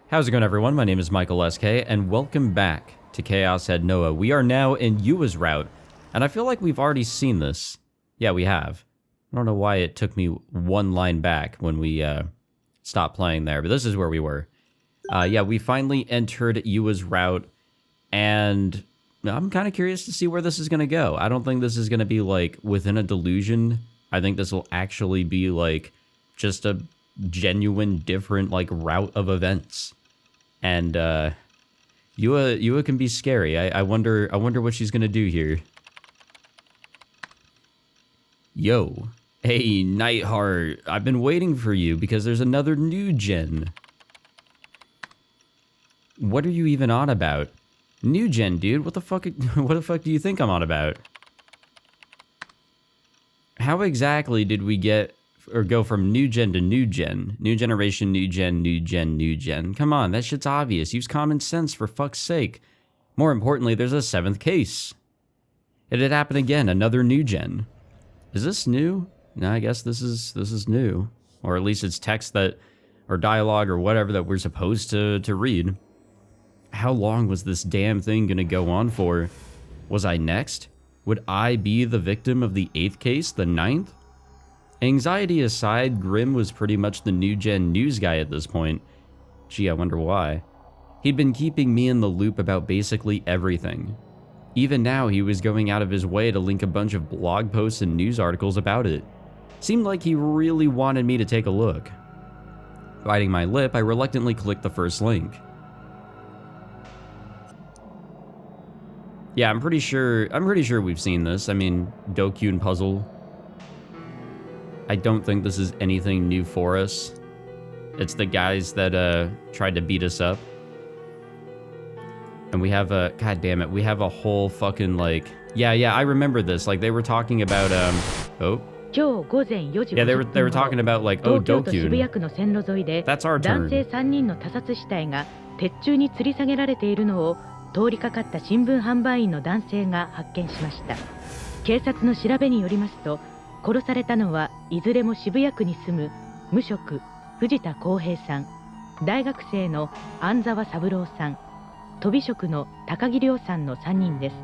How's it going, everyone? My name is Michael SK, and welcome back to Chaos Head Noah. We are now in Yua's route, and I feel like we've already seen this. Yeah, we have. I don't know why it took me one line back when we stopped playing there, but this is where we were. Yeah, we finally entered Yua's route, and I'm kind of curious to see where this is going to go. I don't think this is going to be, like, within a delusion. I think this will actually be, like, just a genuine, different, like, route of events. And, Yua can be scary. I wonder what she's going to do here. Yo. Hey, Nightheart. I've been waiting for you because there's another NewGen. What are you even on about? NewGen, dude. What the fuck do you think I'm on about? How exactly did we get or go from NewGen to NewGen? New generation, NewGen. Come on, that shit's obvious. Use common sense, for fuck's sake. More importantly, there's a 7th case. It had happened again, another NewGen. Is this new? No, I guess this is new. Or at least it's text that, or dialogue or whatever that we're supposed to read. How long was this damn thing gonna go on for? Was I next? Would I be the victim of the 8th case, the 9th? Anxiety aside, Grim was pretty much the NewGen news guy at this point. Gee, I wonder why. He'd been keeping me in the loop about basically everything. Even now, he was going out of his way to link a bunch of blog posts and news articles about it. Seemed like he really wanted me to take a look. Biting my lip, I reluctantly clicked the first link. Yeah, I'm pretty sure we've seen this. I mean, Dokyun puzzle. I don't think this is anything new for us. It's the guys that tried to beat us up. And we have a, god damn it, we have a whole fucking, like, yeah, I remember this. Like, they were talking about, oh. Yeah, they were talking about, like, oh, Dokyun. That's our turn. 通りかかった新聞販売員の男性が発見しました。警察の調べによりますと、殺されたのはいずれも渋谷区に住む無職藤田康平さん、大学生の安沢三郎さん、とび職の高木亮さんの3人です。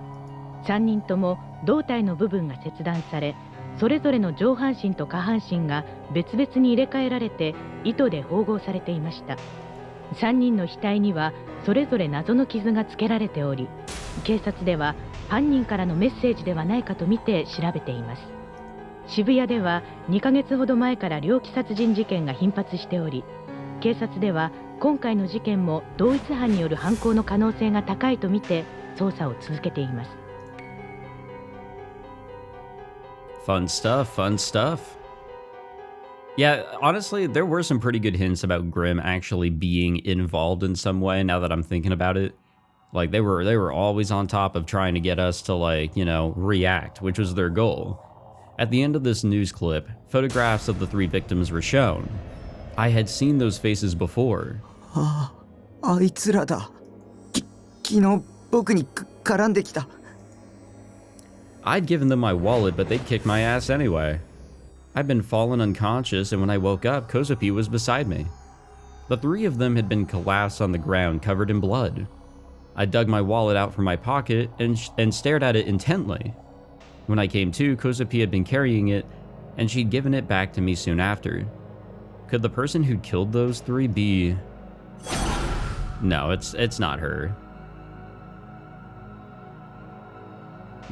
3人とも胴体の部分が切断され、それぞれの上半身と下半身が別々に入れ替えられて糸で縫合されていました。3人の額にはそれぞれ謎の傷がつけられており、警察では犯人からのメッセージではないかとみて調べています。渋谷では2ヶ月ほど前から猟奇殺人事件が頻発しており、警察では今回の事件も同一犯による犯行の可能性が高いとみて捜査を続けています。Fun stuff. Yeah, honestly, there were some pretty good hints about Grim actually being involved in some way now that I'm thinking about it. Like, they were always on top of trying to get us to, like, you know, react, which was their goal. At the end of this news clip, photographs of the 3 victims were shown. I had seen those faces before. あいつらだ。昨日僕に絡んできた。I'd given them my wallet, but they'd kicked my ass anyway. I'd been fallen unconscious, and when I woke up, Kozupi was beside me. The 3 of them had been collapsed on the ground, covered in blood. I dug my wallet out from my pocket and stared at it intently. When I came to, Kozupi had been carrying it, and she'd given it back to me soon after. Could the person who killed those 3 be... No, it's not her.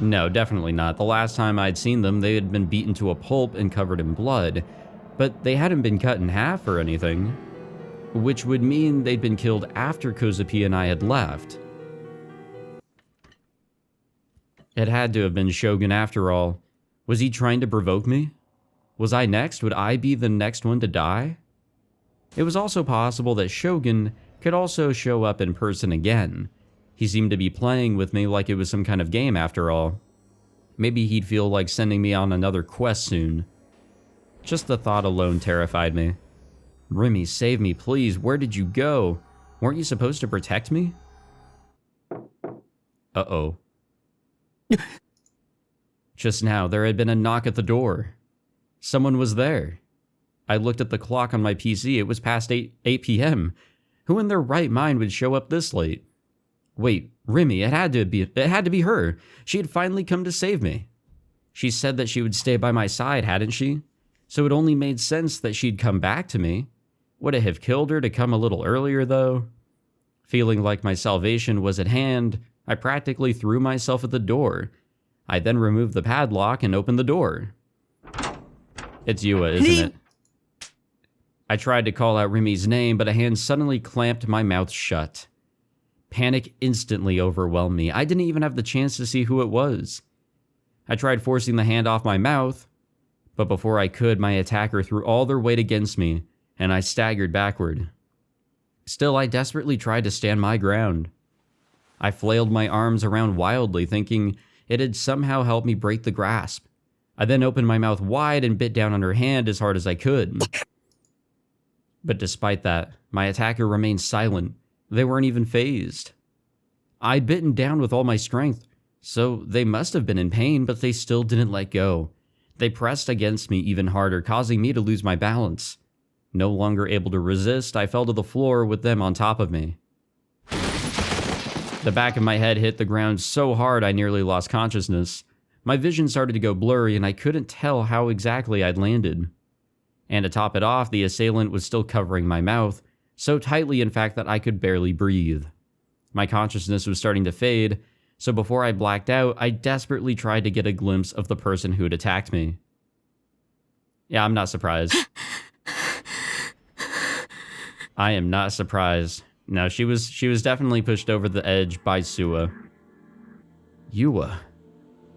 No, definitely not. The last time I'd seen them, they had been beaten to a pulp and covered in blood, but they hadn't been cut in half or anything, which would mean they'd been killed after Kozupi and I had left. It had to have been Shogun after all. Was he trying to provoke me? Was I next? Would I be the next one to die? It was also possible that Shogun could also show up in person again. He seemed to be playing with me like it was some kind of game after all. Maybe he'd feel like sending me on another quest soon. Just the thought alone terrified me. Rimi, save me, please. Where did you go? Weren't you supposed to protect me? Uh-oh. Just now, there had been a knock at the door. Someone was there. I looked at the clock on my PC. It was past 8 p.m. Who in their right mind would show up this late? Wait, Rimi, it had to be her. She had finally come to save me. She said that she would stay by my side, hadn't she? So it only made sense that she'd come back to me. Would it have killed her to come a little earlier, though? Feeling like my salvation was at hand, I practically threw myself at the door. I then removed the padlock and opened the door. It's Yua, isn't it? I tried to call out Rimi's name, but a hand suddenly clamped my mouth shut. Panic instantly overwhelmed me. I didn't even have the chance to see who it was. I tried forcing the hand off my mouth, but before I could, my attacker threw all their weight against me, and I staggered backward. Still, I desperately tried to stand my ground. I flailed my arms around wildly, thinking it had somehow helped me break the grasp. I then opened my mouth wide and bit down on her hand as hard as I could. But despite that, my attacker remained silent. They weren't even fazed. I'd bitten down with all my strength, so they must have been in pain, but they still didn't let go. They pressed against me even harder, causing me to lose my balance. No longer able to resist, I fell to the floor with them on top of me. The back of my head hit the ground so hard I nearly lost consciousness. My vision started to go blurry and I couldn't tell how exactly I'd landed. And to top it off, the assailant was still covering my mouth, so tightly in fact that I could barely breathe. My consciousness was starting to fade, so before I blacked out, I desperately tried to get a glimpse of the person who had attacked me. Yeah, I'm not surprised. I am not surprised. No, she was definitely pushed over the edge by Suwa. Yua.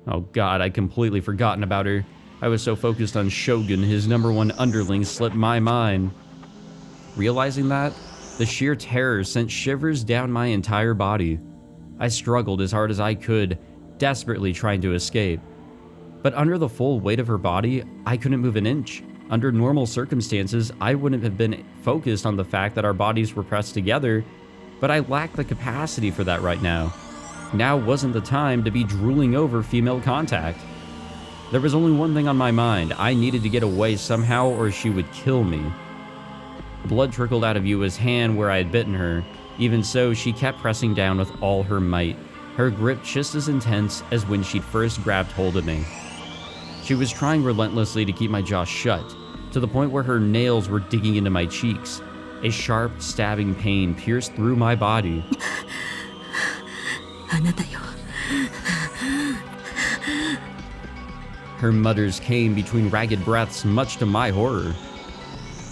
Oh god, I'd completely forgotten about her. I was so focused on Shogun, his #1 underling, slipped my mind. Realizing that, the sheer terror sent shivers down my entire body. I struggled as hard as I could, desperately trying to escape. But under the full weight of her body, I couldn't move an inch. Under normal circumstances, I wouldn't have been focused on the fact that our bodies were pressed together, but I lacked the capacity for that right now. Now wasn't the time to be drooling over female contact. There was only one thing on my mind. I needed to get away somehow or she would kill me. Blood trickled out of Yua's hand where I had bitten her. Even so, she kept pressing down with all her might, her grip just as intense as when she'd first grabbed hold of me. She was trying relentlessly to keep my jaw shut, to the point where her nails were digging into my cheeks. A sharp, stabbing pain pierced through my body. Her mutters came between ragged breaths, much to my horror.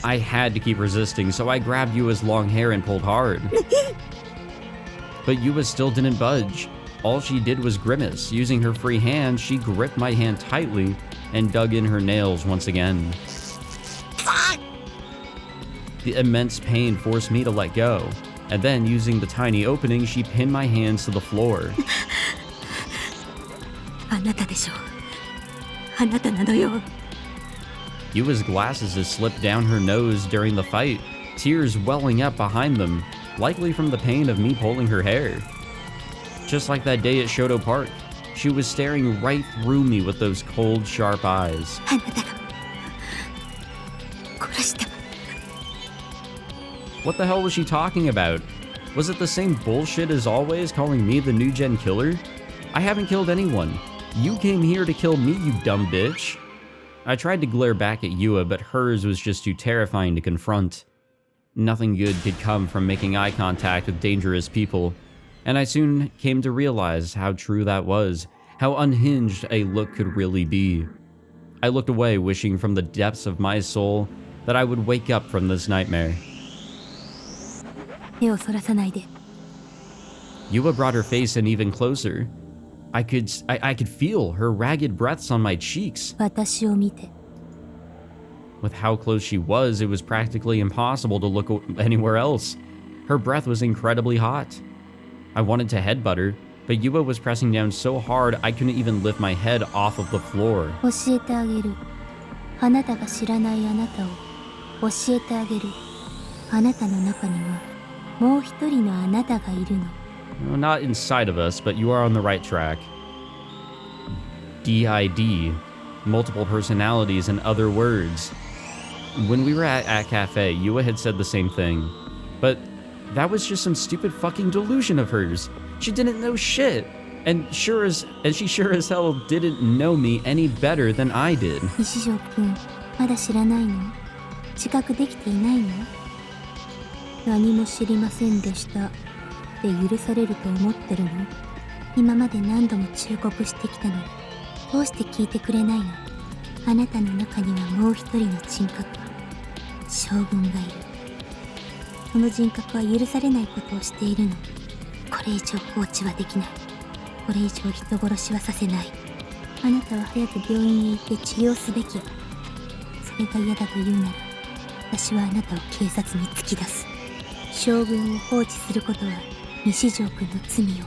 I had to keep resisting, so I grabbed Yua's long hair and pulled hard. But Yua still didn't budge. All she did was grimace. Using her free hand, she gripped my hand tightly and dug in her nails once again. The immense pain forced me to let go, and then using the tiny opening, she pinned my hands to the floor. Yua's glasses had slipped down her nose during the fight, tears welling up behind them, likely from the pain of me pulling her hair. Just like that day at Shoto Park, she was staring right through me with those cold, sharp eyes. What the hell was she talking about? Was it the same bullshit as always, calling me the NewGen killer? I haven't killed anyone. You came here to kill me, you dumb bitch. I tried to glare back at Yua, but hers was just too terrifying to confront. Nothing good could come from making eye contact with dangerous people, and I soon came to realize how true that was, how unhinged a look could really be. I looked away, wishing from the depths of my soul that I would wake up from this nightmare. Yua brought her face in even closer. I could feel her ragged breaths on my cheeks. With how close she was, it was practically impossible to look anywhere else. Her breath was incredibly hot. I wanted to headbutt her, but Yua was pressing down so hard I couldn't even lift my head off of the floor. No, not inside of us, but you are on the right track. DID, multiple personalities in other words. When we were at Cafe, Yua had said the same thing, but That was just some stupid fucking delusion of hers. She didn't know shit. And she sure as hell didn't know me any better than I did. 西条くん、まだ知らないの？自覚できていないの？何も知りませんでしたって許されると思ってるの？今まで何度も忠告してきたのに、どうして聞いてくれないの？あなたの中にはもう一人の人格、将軍がいる。その人格は許されないことをしているの。これ以上放置はできない。これ以上人殺しはさせない。あなたは早く病院へ行って治療すべきよ。それが嫌だと言うなら、私はあなたを警察に突き出す。将軍を放置することは西条くんの罪よ。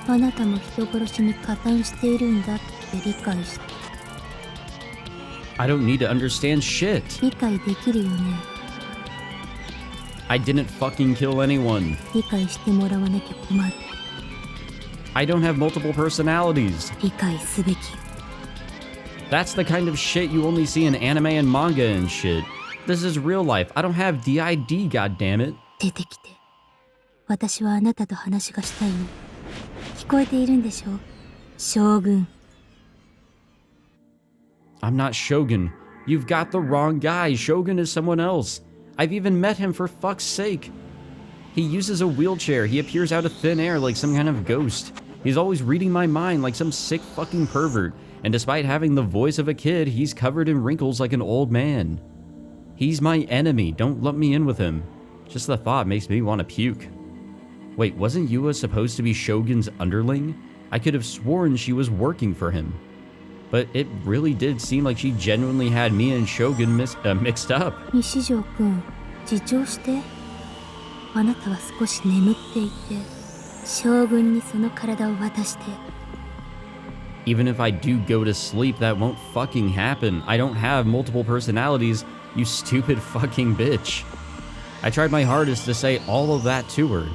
あなたも人殺しに加担しているんだって理解して。I don't need to understand shit. 理解できるよね。I didn't fucking kill anyone. 理解してもらわなきゃ困る。I don't have multiple personalities. 理解すべきよ。That's the kind of shit you only see in anime and manga and shit. This is real life. I don't have DID, goddammit. 出てきて。私はあなたと話がしたいの。聞こえているんでしょ？将軍。I'm not Shogun. You've got the wrong guy. Shogun is someone else. I've even met him, for fuck's sake. He uses a wheelchair. He appears out of thin air like some kind of ghost. He's always reading my mind like some sick fucking pervert. And despite having the voice of a kid, he's covered in wrinkles like an old man. He's my enemy. Don't lump me in with him. Just the thought makes me want to puke. Wait, wasn't Yua supposed to be Shogun's underling? I could have sworn she was working for him. But it really did seem like she genuinely had me and Shogun mixed up. 西条くん、自重して。あなたは少し眠っていて、将軍にその体を渡して。Even if I do go to sleep, that won't fucking happen. I don't have multiple personalities, you stupid fucking bitch. I tried my hardest to say all of that to her,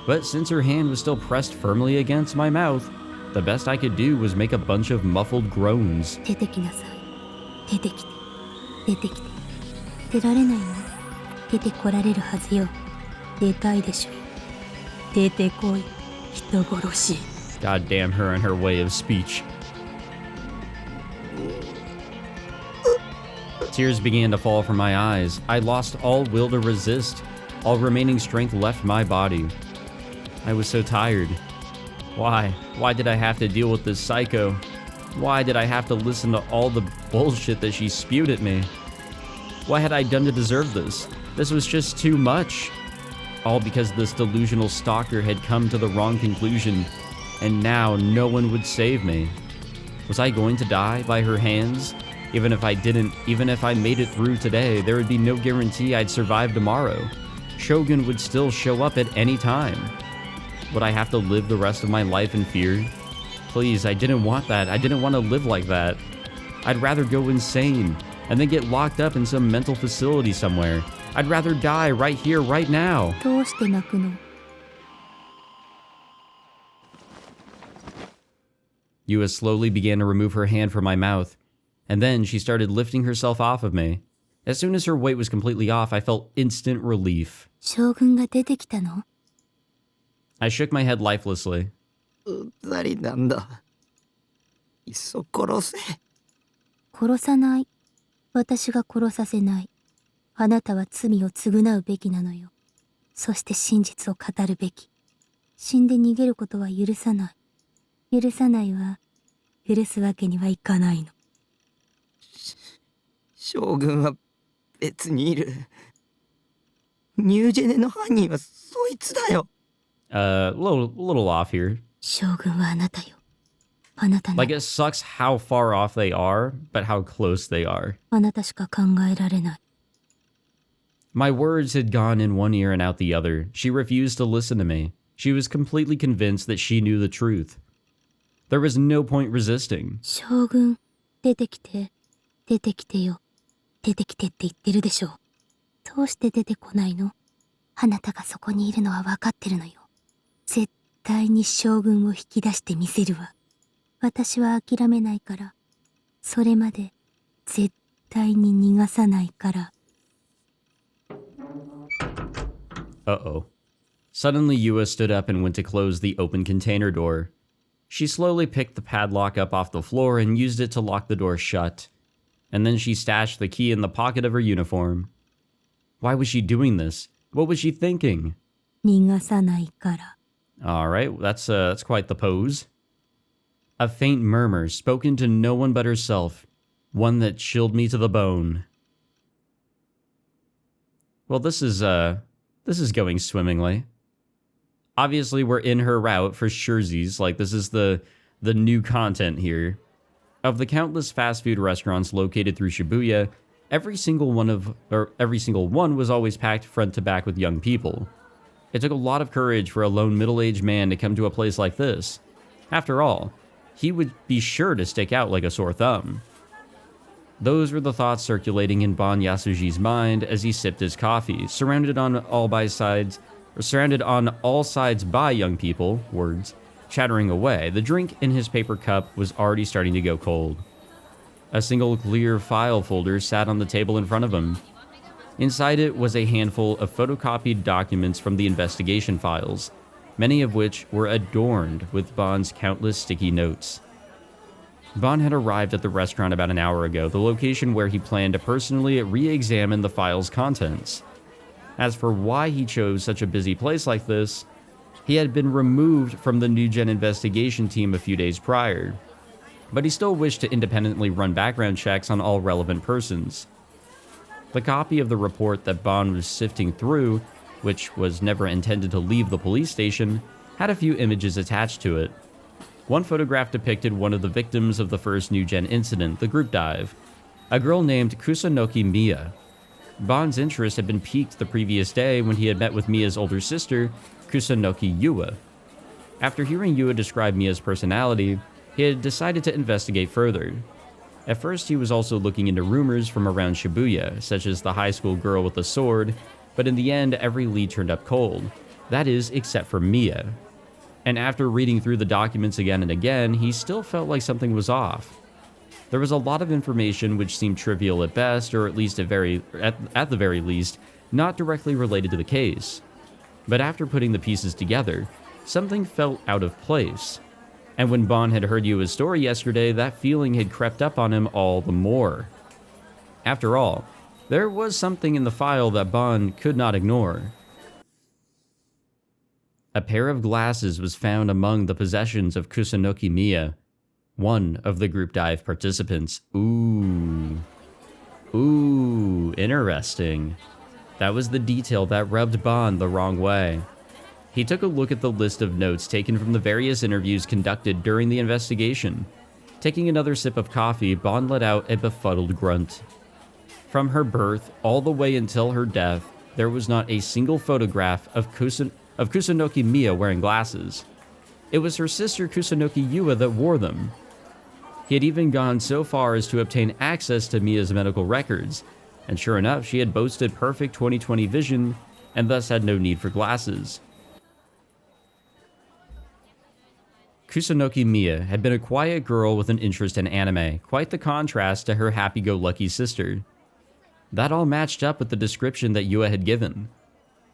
but since her hand was still pressed firmly against my mouth, the best I could do was make a bunch of muffled groans. 出てきなさい。出てきて。出てきて。出られないの？出てこられるはずよ。出たいでしょ。出てこい。人殺し。God damn her and her way of speech. Tears began to fall from my eyes. I lost all will to resist. All remaining strength left my body. I was so tired. Why? Why did I have to deal with this psycho? Why did I have to listen to all the bullshit that she spewed at me? What had I done to deserve this? This was just too much. All because this delusional stalker had come to the wrong conclusion, and now no one would save me. Was I going to die by her hands? Even if I made it through today, there would be no guarantee I'd survive tomorrow. Shogun would still show up at any time. Would I have to live the rest of my life in fear? Please, I didn't want that. I didn't want to live like that. I'd rather go insane and then get locked up in some mental facility somewhere. I'd rather die right here, right now. どうして泣くの？ Yua slowly began to remove her hand from my mouth, and then she started lifting herself off of me. As soon as her weight was completely off, I felt instant relief. 将軍が出てきたの？ I shook my head lifelessly. うざりなんだ。いっそ殺せ。殺さない。私が殺させない。あなたは罪を償うべきなのよ。そして真実を語るべき。死んで逃げることは許さない。許さないわ。許すわけにはいかないの。将軍は別にいる。ニュージェネの犯人はそいつだよ。Little off here. 将軍はあなたよ。あなたの。Like, it sucks how far off they are, but how close they are. あなたしか考えられない。My words had gone in one ear and out the other. She refused to listen to me. She was completely convinced that she knew the truth. There was no point resisting. 将軍、出てきて。出てきてよ。出てきてって言ってるでしょ。どうして出てこないの？あなたがそこにいるのは分かってるのよ。絶対に将軍を引き出してみせるわ。私は諦めないから。それまで絶対に逃がさないから。Uh-oh. Suddenly, Yua stood up and went to close the open container door. She slowly picked the padlock up off the floor and used it to lock the door shut. And then she stashed the key in the pocket of her uniform. Why was she doing this? What was she thinking? 逃がさないから。 Alright, that's quite the pose. A faint murmur, spoken to no one but herself, one that chilled me to the bone. Well, this is going swimmingly. Obviously, we're in her route for surezies, like this is the new content here. Of the countless fast food restaurants located through Shibuya, every single one was always packed front to back with young people. It took a lot of courage for a lone middle-aged man to come to a place like this. After all, he would be sure to stick out like a sore thumb. Those were the thoughts circulating in Bon Yasuji's mind as he sipped his coffee, surrounded on all sides by young people, words, chattering away. The drink in his paper cup was already starting to go cold. A single clear file folder sat on the table in front of him. Inside it was a handful of photocopied documents from the investigation files, many of which were adorned with Bon's countless sticky notes. Bon had arrived at the restaurant about an hour ago, the location where he planned to personally re-examine the file's contents. As for why he chose such a busy place like this, he had been removed from the NewGen investigation team a few days prior, but he still wished to independently run background checks on all relevant persons. The copy of the report that Bon was sifting through, which was never intended to leave the police station, had a few images attached to it. One photograph depicted one of the victims of the first NewGen incident, the group dive, a girl named Kusunoki Miya. Bon's interest had been piqued the previous day when he had met with Miya's older sister, Kusunoki Yua. After hearing Yua describe Miya's personality, he had decided to investigate further. At first, he was also looking into rumors from around Shibuya, such as the high school girl with the sword, but in the end, every lead turned up cold. That is, except for Miya. And after reading through the documents again and again, he still felt like something was off. There was a lot of information which seemed trivial at best, or at least at the very least, not directly related to the case. But after putting the pieces together, something felt out of place. And when Bon had heard Yua's story yesterday, that feeling had crept up on him all the more. After all, there was something in the file that Bon could not ignore. A pair of glasses was found among the possessions of Kusunoki Miya, one of the group dive participants. Ooh, interesting. That was the detail that rubbed Bon the wrong way. He took a look at the list of notes taken from the various interviews conducted during the investigation. Taking another sip of coffee, Bon let out a befuddled grunt. From her birth all the way until her death, there was not a single photograph of Kusunoki Miya wearing glasses. It was her sister Kusunoki Yua that wore them. He had even gone so far as to obtain access to Miya's medical records, and sure enough, she had boasted perfect 20/20 vision and thus had no need for glasses. Kusunoki Miya had been a quiet girl with an interest in anime, quite the contrast to her happy-go-lucky sister. That all matched up with the description that Yua had given.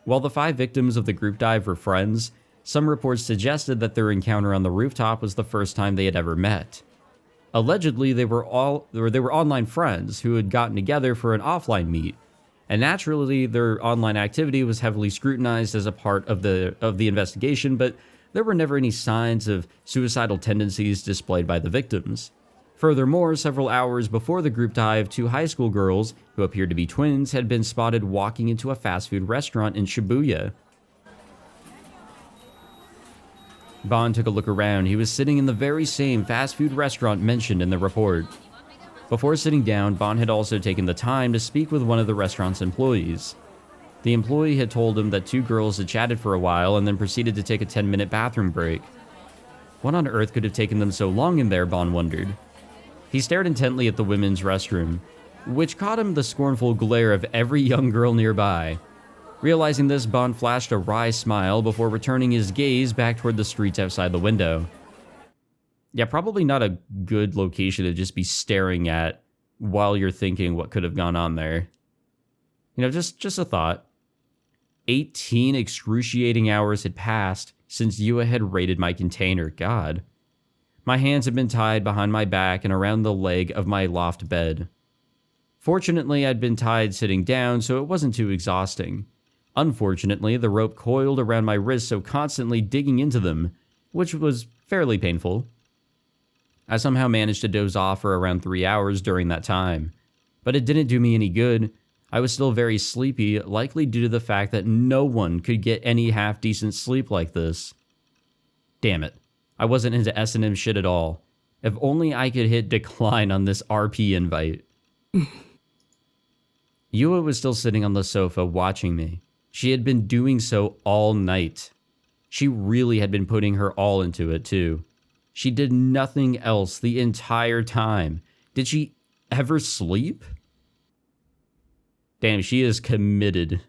While the 5 victims of the group dive were friends, some reports suggested that their encounter on the rooftop was the first time they had ever met. Allegedly, they were online friends who had gotten together for an offline meet, and naturally, their online activity was heavily scrutinized as a part of the investigation, but there were never any signs of suicidal tendencies displayed by the victims. Furthermore, several hours before the group dive, 2 high school girls, who appeared to be twins, had been spotted walking into a fast food restaurant in Shibuya. Bon took a look around. He was sitting in the very same fast food restaurant mentioned in the report. Before sitting down, Bon had also taken the time to speak with one of the restaurant's employees. The employee had told him that 2 girls had chatted for a while and then proceeded to take a 10-minute bathroom break. What on earth could have taken them so long in there, Bon wondered. He stared intently at the women's restroom, which caught him the scornful glare of every young girl nearby. Realizing this, Bon flashed a wry smile before returning his gaze back toward the streets outside the window. Yeah, probably not a good location to just be staring at while you're thinking what could have gone on there. You know, just a thought. 18 excruciating hours had passed since Yua had raided my container. God. My hands had been tied behind my back and around the leg of my loft bed. Fortunately, I'd been tied sitting down, so it wasn't too exhausting. Unfortunately, the rope coiled around my wrists, so constantly digging into them, which was fairly painful. I somehow managed to doze off for around 3 hours during that time, but it didn't do me any good. I was still very sleepy, likely due to the fact that no one could get any half-decent sleep like this. Damn it. I wasn't into S&M shit at all. If only I could hit decline on this RP invite. Yua was still sitting on the sofa watching me. She had been doing so all night. She really had been putting her all into it too. She did nothing else the entire time. Did she ever sleep? Damn, she is committed.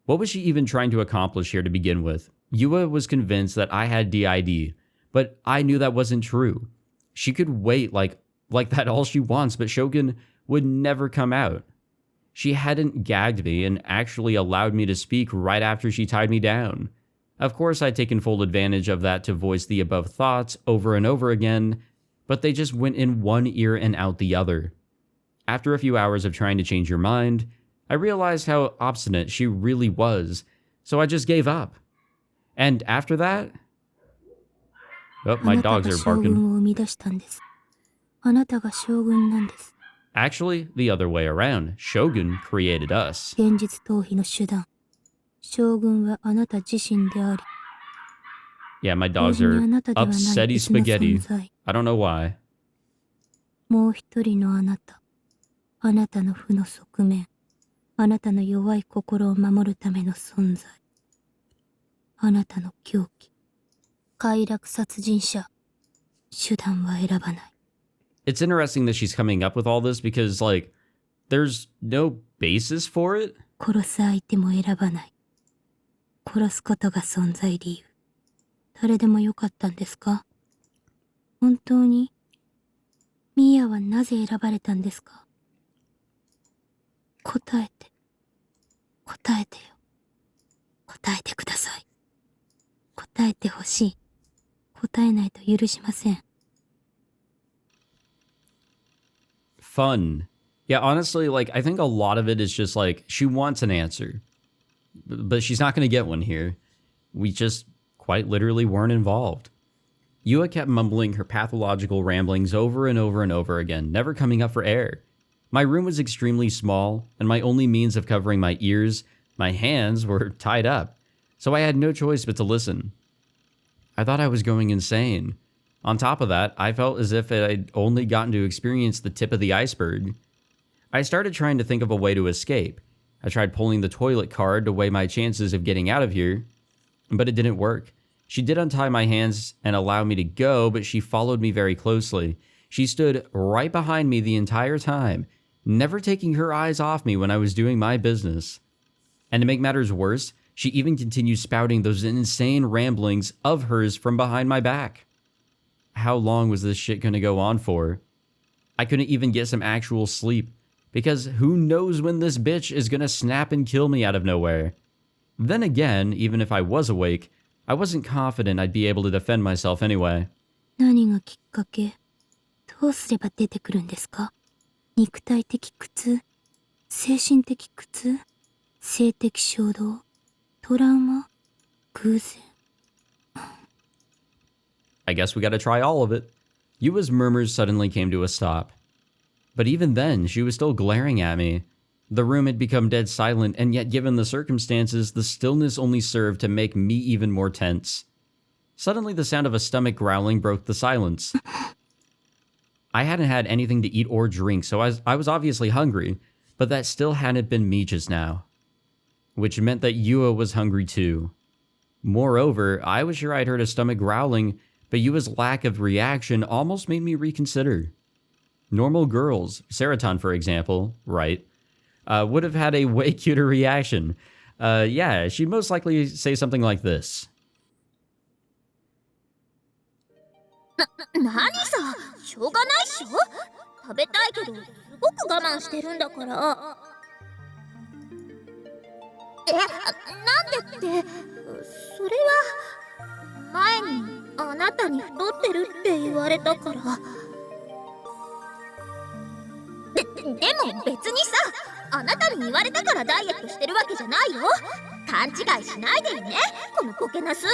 What was she even trying to accomplish here to begin with? Yua was convinced that I had DID, but I knew that wasn't true. She could wait like that all she wants, but Shogun would never come out. She hadn't gagged me and actually allowed me to speak right after she tied me down. Of course, I'd taken full advantage of that to voice the above thoughts over and over again, but they just went in one ear and out the other. After a few hours of trying to change her mind, I realized how obstinate she really was, so I just gave up. And after that... Oh, my dogs are barking. Actually, the other way around. Shogun created us. Yeah, my dogs are upsetty spaghetti. I don't know why. もう一人のあなた。あなたの負の側面。あなたの弱い心を守るための存在。あなたの狂気。快楽殺人者。手段は選ばない。It's interesting that she's coming up with all this because, like, there's no basis for it. 殺す相手も選ばない。殺すことが存在理由。誰でもよかったんですか？本当に？ミーアはなぜ選ばれたんですか？答えて。答えてよ。答えてください。答えてほしい。答えないと許しません。Fun. Yeah, honestly, like, I think a lot of it is just like, she wants an answer. But she's not going to get one here. We just quite literally weren't involved. Yua kept mumbling her pathological ramblings over and over and over again, never coming up for air. My room was extremely small, and my only means of covering my ears, my hands, were tied up, so I had no choice but to listen. I thought I was going insane. On top of that, I felt as if I'd only gotten to experience the tip of the iceberg. I started trying to think of a way to escape. I tried pulling the toilet card to weigh my chances of getting out of here, but it didn't work. She did untie my hands and allow me to go, but she followed me very closely. She stood right behind me the entire time, never taking her eyes off me when I was doing my business. And to make matters worse, she even continued spouting those insane ramblings of hers from behind my back. How long was this shit gonna go on for? I couldn't even get some actual sleep, because who knows when this bitch is gonna snap and kill me out of nowhere. Then again, even if I was awake, I wasn't confident I'd be able to defend myself anyway. 何がきっかけ？どうすれば出てくるんですか？肉体的苦痛？精神的苦痛？性的衝動？トラウマ？偶然？ I guess we gotta try all of it. Yua's murmurs suddenly came to a stop. But even then, she was still glaring at me. The room had become dead silent, and yet given the circumstances, the stillness only served to make me even more tense. Suddenly, the sound of a stomach growling broke the silence. I hadn't had anything to eat or drink, so I was obviously hungry, but that still hadn't been me just now. Which meant that Yua was hungry too. Moreover, I was sure I'd heard a stomach growling, but Yua's lack of reaction almost made me reconsider. Normal girls, Seraton for example, right, would have had a way cuter reaction. Yeah, she'd most likely say something like this. 何さ、しょうがないっしょ。食べたいけど、すごく我慢してるんだから。なんでって、それは前にあなたに太ってるって言われたから。でも別にさ、あなたに言われたからダイエットしてるわけじゃないよ。勘違いしないでよね、このポケナス。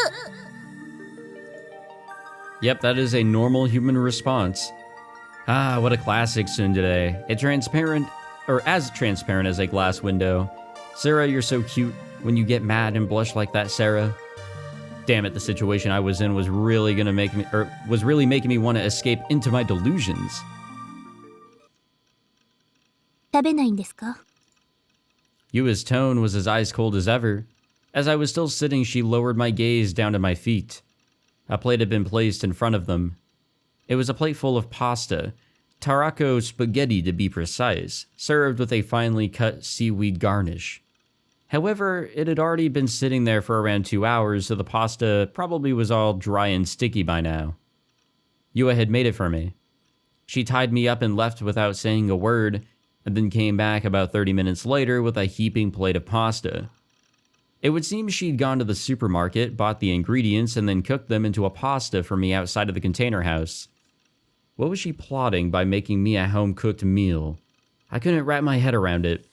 Yep, that is a normal human response. Ah, what a classic tsundere. As transparent as a glass window. Sarah, you're so cute when you get mad and blush like that, Sarah. Damn it, the situation I was in was really making me want to escape into my delusions. 食べないんですか？ Yua's tone was as ice cold as ever. As I was still sitting, she lowered my gaze down to my feet. A plate had been placed in front of them. It was a plate full of pasta, tarako spaghetti to be precise, served with a finely cut seaweed garnish. However, it had already been sitting there for around 2 hours, so the pasta probably was all dry and sticky by now. Yua had made it for me. She tied me up and left without saying a word, and then came back about 30 minutes later with a heaping plate of pasta. It would seem she'd gone to the supermarket, bought the ingredients, and then cooked them into a pasta for me outside of the container house. What was she plotting by making me a home-cooked meal? I couldn't wrap my head around it.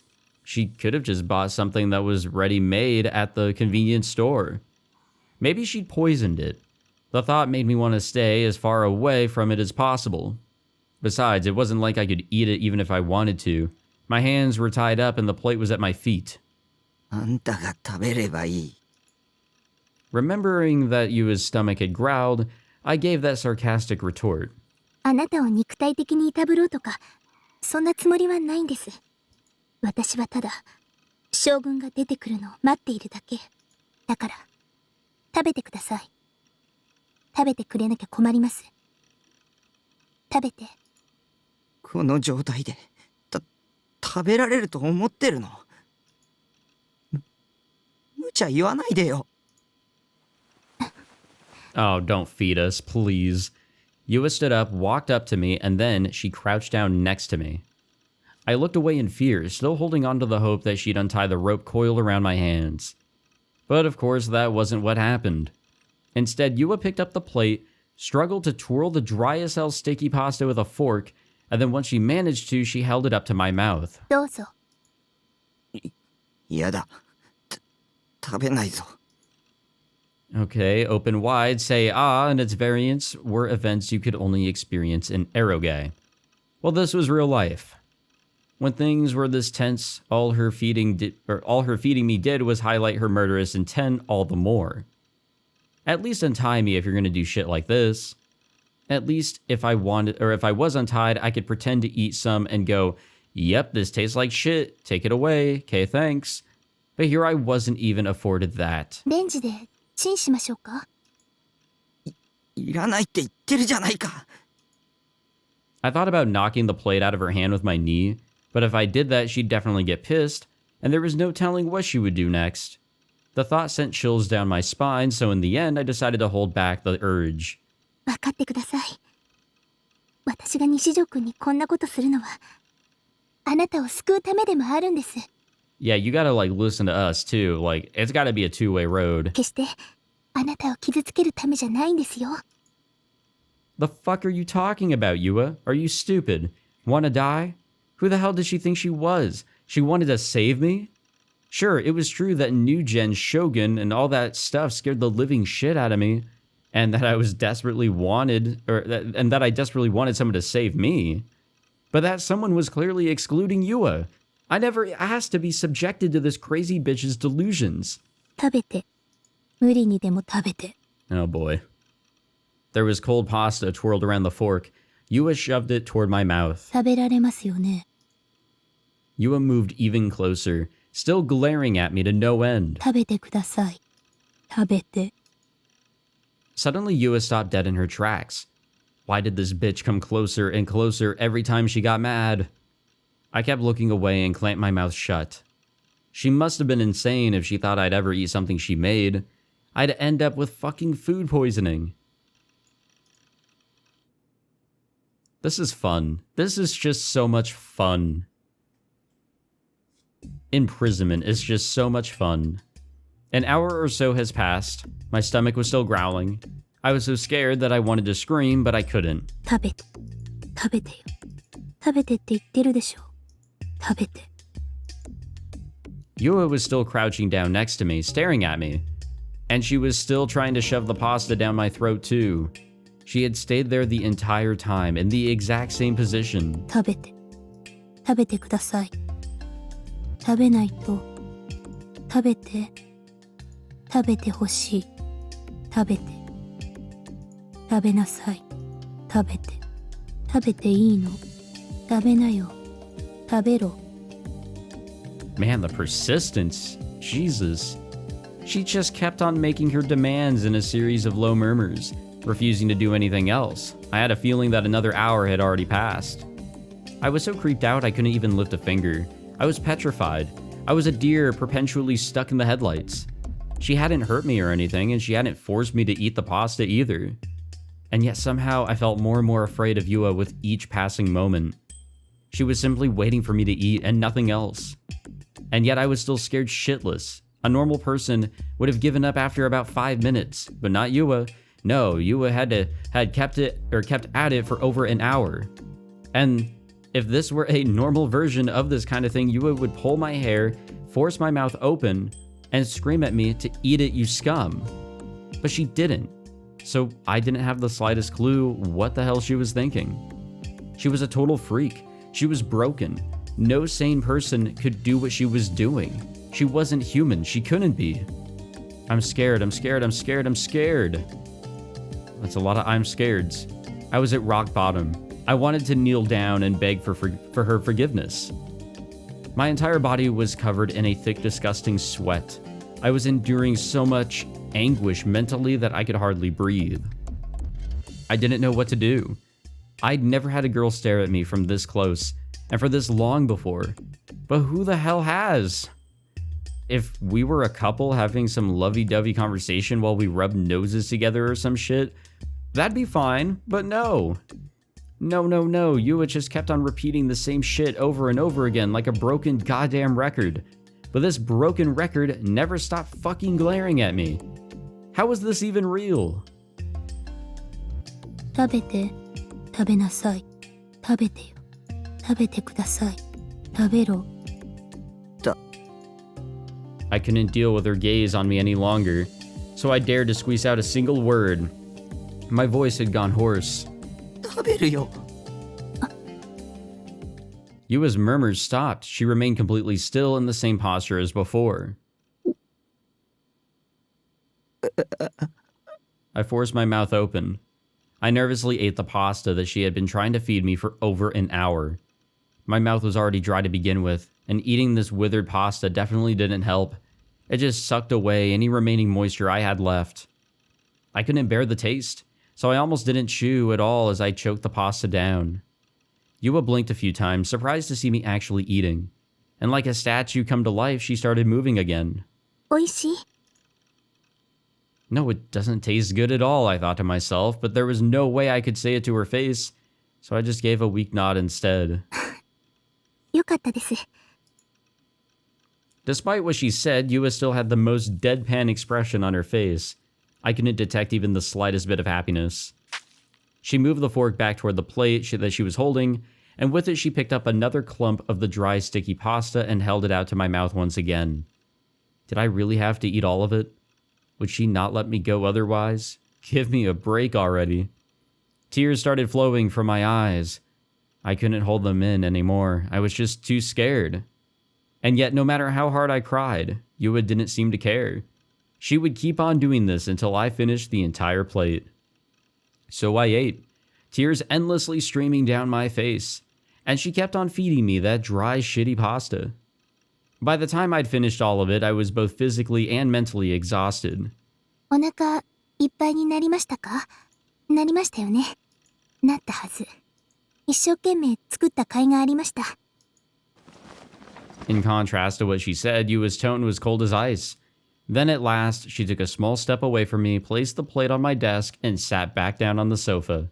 She could have just bought something that was ready-made at the convenience store. Maybe she'd poisoned it. The thought made me want to stay as far away from it as possible. Besides, it wasn't like I could eat it even if I wanted to. My hands were tied up and the plate was at my feet. あんたが食べればいい。 Remembering that Yua's stomach had growled, I gave that sarcastic retort. あなたを肉体的にいたぶろうとか、そんなつもりはないんです。私はただ、将軍が出てくるのを待っているだけ。だから、食べてください。食べてくれなきゃ困ります。食べて。この状態で、食べられると思ってるの？無茶言わないでよ。Oh, don't feed us, please. Yua stood up, walked up to me, and then she crouched down next to me. I looked away in fear, still holding on to the hope that she'd untie the rope coiled around my hands. But of course, that wasn't what happened. Instead, Yua picked up the plate, struggled to twirl the dry as hell sticky pasta with a fork, and then once she managed to, she held it up to my mouth. どうぞ。嫌だ。食べないぞ。 Okay, open wide, say ah, and its variants were events you could only experience in eroge. Well, this was real life. When things were this tense, all her feeding me did was highlight her murderous intent all the more. At least untie me if you're gonna do shit like this. At least if I was untied, I could pretend to eat some and go, yep, this tastes like shit, take it away, okay, thanks. But here I wasn't even afforded that. レンジでチンしましょうか？いらないって言ってるじゃないか。 I thought about knocking the plate out of her hand with my knee, but if I did that, she'd definitely get pissed, and there was no telling what she would do next. The thought sent chills down my spine, so in the end, I decided to hold back the urge. 分かってください。私が西条くんにこんなことするのは、あなたを救うためでもあるんです。Yeah, you gotta, listen to us, too. It's gotta be a two-way road. 決してあなたを傷つけるためじゃないんですよ。The fuck are you talking about, Yua? Are you stupid? Wanna die? Who the hell did she think she was? She wanted to save me? Sure, it was true that NewGen, Shogun, and all that stuff scared the living shit out of me, and that I desperately wanted someone to save me. But that someone was clearly excluding Yua. I never asked to be subjected to this crazy bitch's delusions. 食べて。無理にでも食べて。Oh boy. There was cold pasta twirled around the fork. Yua shoved it toward my mouth. 食べられますよね。Yua moved even closer, still glaring at me to no end. 食べてください。食べて。Suddenly, Yua stopped dead in her tracks. Why did this bitch come closer and closer every time she got mad? I kept looking away and clamped my mouth shut. She must have been insane if she thought I'd ever eat something she made. I'd end up with fucking food poisoning. This is fun. This is just so much fun. Imprisonment is just so much fun. An hour or so has passed. My stomach was still growling. I was so scared that I wanted to scream, but I couldn't. 食べて。食べてよ。食べてって言ってるでしょ。食べて。Yua was still crouching down next to me, staring at me. And she was still trying to shove the pasta down my throat too. She had stayed there the entire time, in the exact same position. 食べて。食べてください。食べないと。食べて。食べてほしい。食べて。食べなさい。食べて。食べていいの。食べなよ。食べろ。Man, the persistence. Jesus. She just kept on making her demands in a series of low murmurs, refusing to do anything else. I had a feeling that another hour had already passed. I was so creeped out I couldn't even lift a finger. I was petrified. I was a deer perpetually stuck in the headlights. She hadn't hurt me or anything, and she hadn't forced me to eat the pasta either. And yet somehow I felt more and more afraid of Yua with each passing moment. She was simply waiting for me to eat and nothing else. And yet I was still scared shitless. A normal person would have given up after about 5 minutes, but not Yua. No, Yua had kept at it for over an hour. And if this were a normal version of this kind of thing, Yua would pull my hair, force my mouth open, and scream at me to eat it, you scum. But she didn't. So I didn't have the slightest clue what the hell she was thinking. She was a total freak. She was broken. No sane person could do what she was doing. She wasn't human. She couldn't be. I'm scared. I'm scared. I'm scared. I'm scared. That's a lot of I'm scareds. I was at rock bottom. I wanted to kneel down and beg for her forgiveness. My entire body was covered in a thick, disgusting sweat. I was enduring so much anguish mentally that I could hardly breathe. I didn't know what to do. I'd never had a girl stare at me from this close and for this long before. But who the hell has? If we were a couple having some lovey-dovey conversation while we rubbed noses together or some shit, that'd be fine, but no. No, Yua just kept on repeating the same shit over and over again like a broken goddamn record. But this broken record never stopped fucking glaring at me. How was this even real? 食べて。食べなさい。食べてよ。食べてください。食べろ。I couldn't deal with her gaze on me any longer, so I dared to squeeze out a single word. My voice had gone hoarse. 食べるよ。Yua's murmurs stopped. She remained completely still in the same posture as before. I forced my mouth open. I nervously ate the pasta that she had been trying to feed me for over an hour. My mouth was already dry to begin with, and eating this withered pasta definitely didn't help. It just sucked away any remaining moisture I had left. I couldn't bear the taste, so I almost didn't chew at all as I choked the pasta down. Yua blinked a few times, surprised to see me actually eating. And like a statue come to life, she started moving again. おいしい。 No, it doesn't taste good at all, I thought to myself, but there was no way I could say it to her face, so I just gave a weak nod instead. よかったです。 Despite what she said, Yua still had the most deadpan expression on her face. I couldn't detect even the slightest bit of happiness. She moved the fork back toward the plate that she was holding, and with it she picked up another clump of the dry, sticky pasta and held it out to my mouth once again. Did I really have to eat all of it? Would she not let me go otherwise? Give me a break already. Tears started flowing from my eyes. I couldn't hold them in anymore. I was just too scared. And yet, no matter how hard I cried, Yua didn't seem to care. She would keep on doing this until I finished the entire plate. So I ate, tears endlessly streaming down my face, and she kept on feeding me that dry, shitty pasta. By the time I'd finished all of it, I was both physically and mentally exhausted. お腹いっぱいになりましたか？なりましたよね。なったはず。一生懸命作った甲斐がありました。 In contrast to what she said, Yua's tone was cold as ice. Then at last, she took a small step away from me, placed the plate on my desk, and sat back down on the sofa.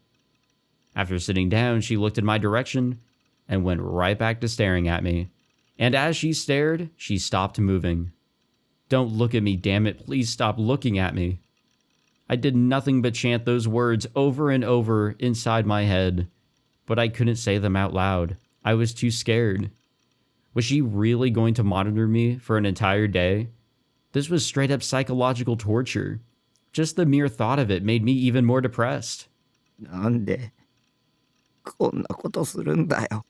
After sitting down, she looked in my direction and went right back to staring at me. And as she stared, she stopped moving. Don't look at me, damn it. Please stop looking at me. I did nothing but chant those words over and over inside my head, but I couldn't say them out loud. I was too scared. Was she really going to monitor me for an entire day? This was straight up psychological torture. Just the mere thought of it made me even more depressed. なんでこんなことするんだよ。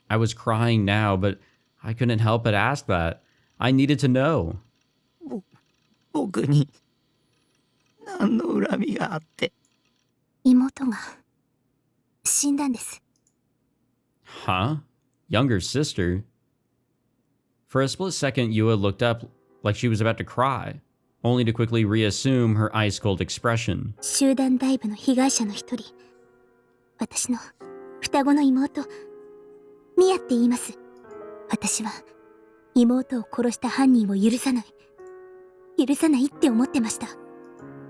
I was crying now, but I couldn't help but ask that. I needed to know. 僕に何の恨みがあって。妹が死んだんです。 Huh? Younger sister? For a split second, Yua looked up like she was about to cry, only to quickly reassume her ice-cold expression. 集団ダイブの被害者の一人、私の双子の妹、ミヤって言います。私は妹を殺した犯人を許さないって思ってました。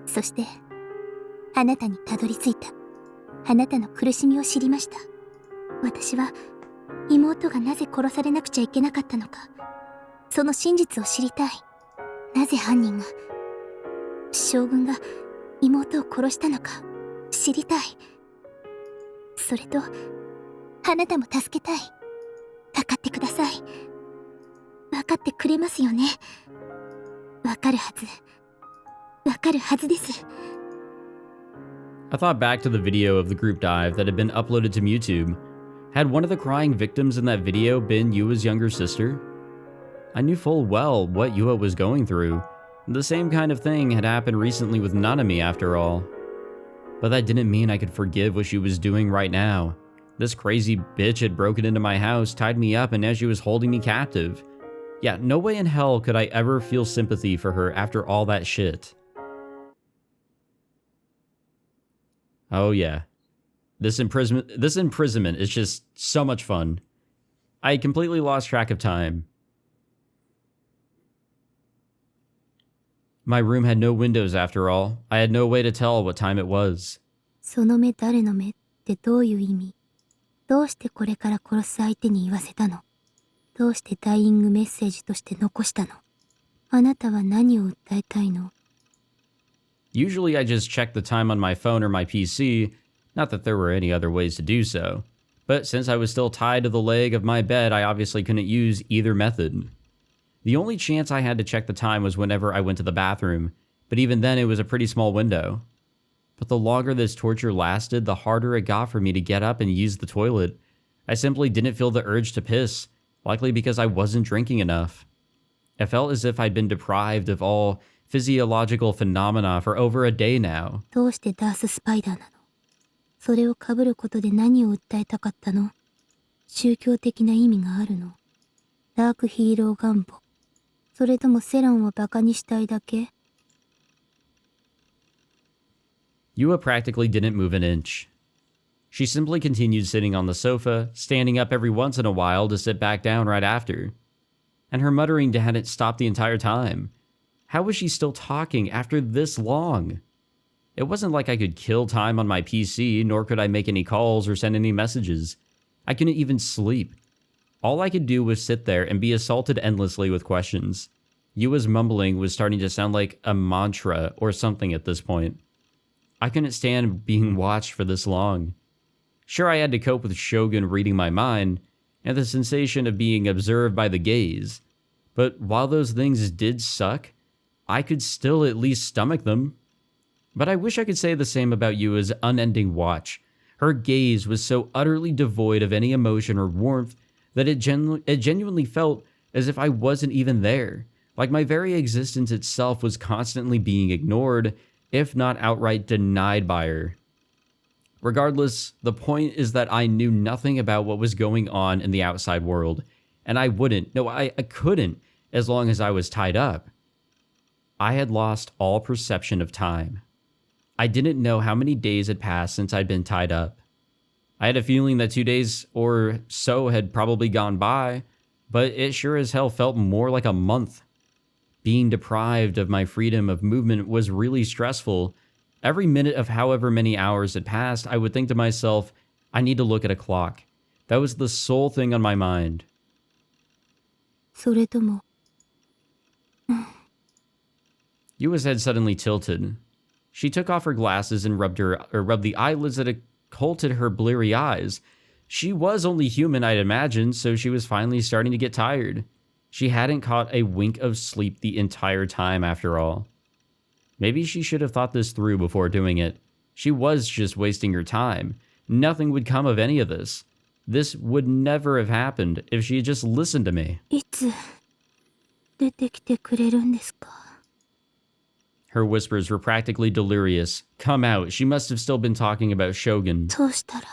そしてあなたにたどり着いた。あなたの苦しみを知りました。私は妹がなぜ殺されなくちゃいけなかったのか、その真実を知りたい。なぜ犯人が、将軍が妹を殺したのか知りたい。それとあなたも助けたい。分かってください。分かってくれますよね。分かるはず。分かるはずです。 I thought back to the video of the group dive that had been uploaded to YouTube. Had one of the crying victims in that video been Yua's younger sister? I knew full well what Yua was going through. The same kind of thing had happened recently with Nanami after all. But that didn't mean I could forgive what she was doing right now. This crazy bitch had broken into my house, tied me up, and now she was holding me captive. Yeah, no way in hell could I ever feel sympathy for her after all that shit. Oh yeah. This imprisonment is just so much fun. I completely lost track of time. My room had no windows after all. I had no way to tell what time it was. その目誰の目ってどういう意味？どうしてこれから殺す相手に言わせたの？どうしてダイイングメッセージとして残したの？あなたは何を訴えたいの？ Usually I just check the time on my phone or my PC, not that there were any other ways to do so. But since I was still tied to the leg of my bed, I obviously couldn't use either method. The only chance I had to check the time was whenever I went to the bathroom, but even then it was a pretty small window. But the longer this torture lasted, the harder it got for me to get up and use the toilet. I simply didn't feel the urge to piss, likely because I wasn't drinking enough. It felt as if I'd been deprived of all physiological phenomena for over a day now. どうしてダーススパイダーなの？それを被ることで何を訴えたかったの？宗教的な意味があるの？ダークヒーロー願望？それともセランをバカにしたいだけ？ Yua practically didn't move an inch. She simply continued sitting on the sofa, standing up every once in a while to sit back down right after. And her muttering hadn't stopped the entire time. How was she still talking after this long? It wasn't like I could kill time on my PC, nor could I make any calls or send any messages. I couldn't even sleep. All I could do was sit there and be assaulted endlessly with questions. Yua's mumbling was starting to sound like a mantra or something at this point. I couldn't stand being watched for this long. Sure, I had to cope with Shogun reading my mind, and the sensation of being observed by the gaze. But while those things did suck, I could still at least stomach them. But I wish I could say the same about Yua's unending watch. Her gaze was so utterly devoid of any emotion or warmth that it genuinely felt as if I wasn't even there, like my very existence itself was constantly being ignored, if not outright denied by her. Regardless, the point is that I knew nothing about what was going on in the outside world, and I couldn't, as long as I was tied up. I had lost all perception of time. I didn't know how many days had passed since I'd been tied up. I had a feeling that 2 days or so had probably gone by, but it sure as hell felt more like a month. Being deprived of my freedom of movement was really stressful. Every minute of however many hours had passed, I would think to myself, I need to look at a clock. That was the sole thing on my mind. それとも、Yua's head suddenly tilted. She took off her glasses and rubbed the eyelids that occulted her bleary eyes. She was only human, I'd imagine, so she was finally starting to get tired. She hadn't caught a wink of sleep the entire time, after all. Maybe she should have thought this through before doing it. She was just wasting her time. Nothing would come of any of this. This would never have happened if she had just listened to me. いつ出てきてくれるんですか? Her whispers were practically delirious. Come out. She must have still been talking about Shogun. どうしたら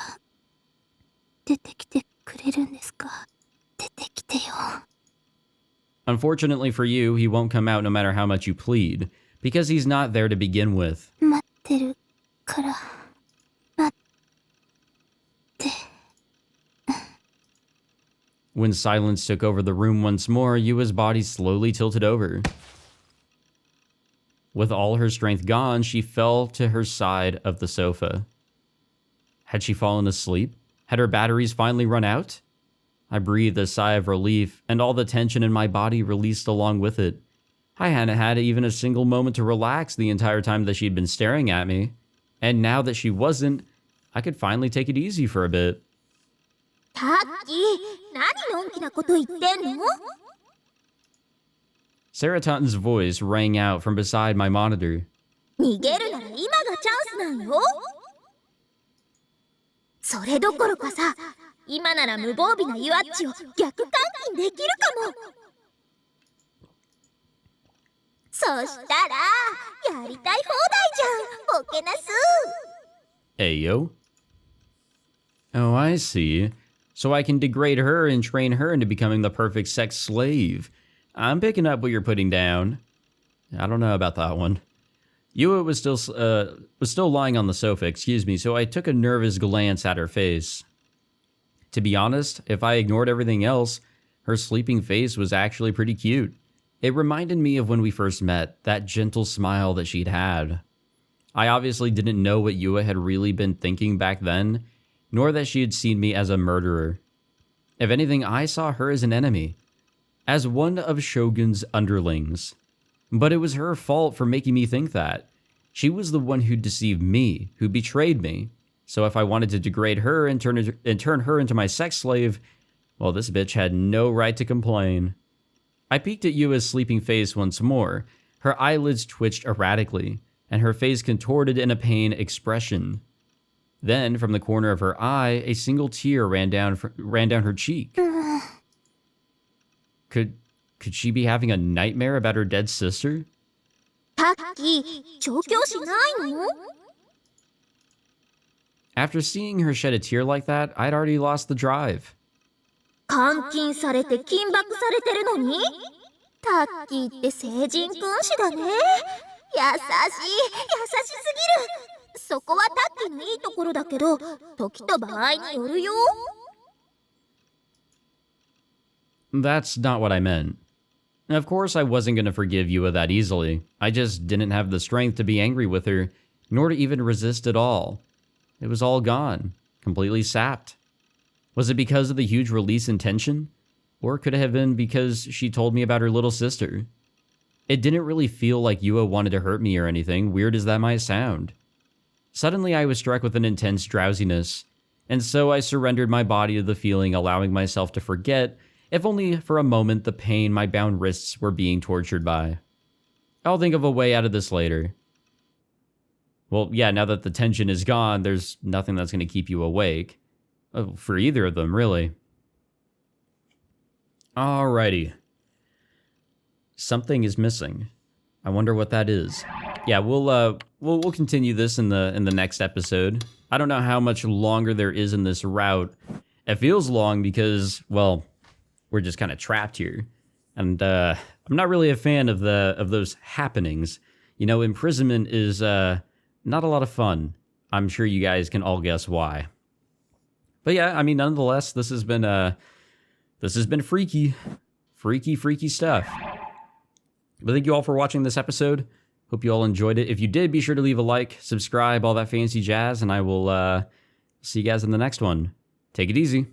出てきてくれるんですか? 出てきてよ。 Unfortunately for you, he won't come out no matter how much you plead, because he's not there to begin with. 待ってるから。待って。 When silence took over the room once more, Yua's body slowly tilted over. With all her strength gone, she fell to her side of the sofa. Had she fallen asleep? Had her batteries finally run out? I breathed a sigh of relief, and all the tension in my body released along with it. I hadn't had even a single moment to relax the entire time that she'd been staring at me. And now that she wasn't, I could finally take it easy for a bit. タッキー、何のんきなこと言ってんの? Saratan's voice rang out from beside my monitor. 逃げるなら今がチャンスなんよ。それどころかさ、今なら無防備なユアッチを逆監禁できるかも。そしたらやりたい放題じゃん、ボケナス。Ayo. Oh, I see. So I can degrade her and train her into becoming the perfect sex slave. I'm picking up what you're putting down. I don't know about that one. Yua was still lying on the sofa, so I took a nervous glance at her face. To be honest, if I ignored everything else, her sleeping face was actually pretty cute. It reminded me of when we first met, that gentle smile that she'd had. I obviously didn't know what Yua had really been thinking back then, nor that she had seen me as a murderer. If anything, I saw her as an enemy, as one of Shogun's underlings. But it was her fault for making me think that. She was the one who deceived me, who betrayed me. So if I wanted to degrade her and turn her into my sex slave, well, this bitch had no right to complain. I peeked at Yua's sleeping face once more. Her eyelids twitched erratically, and her face contorted in a pain expression. Then, from the corner of her eye, a single tear ran down her cheek. Could she be having a nightmare about her dead sister? タッキー、調教しないの? After seeing her shed a tear like that, I'd already lost the drive. 監禁されて緊縛されてるのに? タッキーって聖人君子だね。優しすぎる。そこはタッキーのいいところだけど、時と場合によるよ。That's not what I meant. Of course, I wasn't going to forgive Yua that easily. I just didn't have the strength to be angry with her, nor to even resist at all. It was all gone, completely sapped. Was it because of the huge release in tension? Or could it have been because she told me about her little sister? It didn't really feel like Yua wanted to hurt me or anything, weird as that might sound. Suddenly, I was struck with an intense drowsiness, and so I surrendered my body to the feeling, allowing myself to forget, if only for a moment, the pain my bound wrists were being tortured by. I'll think of a way out of this later. Well, yeah, now that the tension is gone, there's nothing that's going to keep you awake. For either of them, really. Alrighty. Something is missing. I wonder what that is. Yeah, we'll continue this in the next episode. I don't know how much longer there is in this route. It feels long because, well, we're just kind of trapped here, and I'm not really a fan of those happenings. You know, imprisonment is not a lot of fun. I'm sure you guys can all guess why. But yeah, I mean, nonetheless, this has been freaky stuff. But thank you all for watching this episode. Hope you all enjoyed it. If you did, be sure to leave a like, subscribe, all that fancy jazz, and I will see you guys in the next one. Take it easy.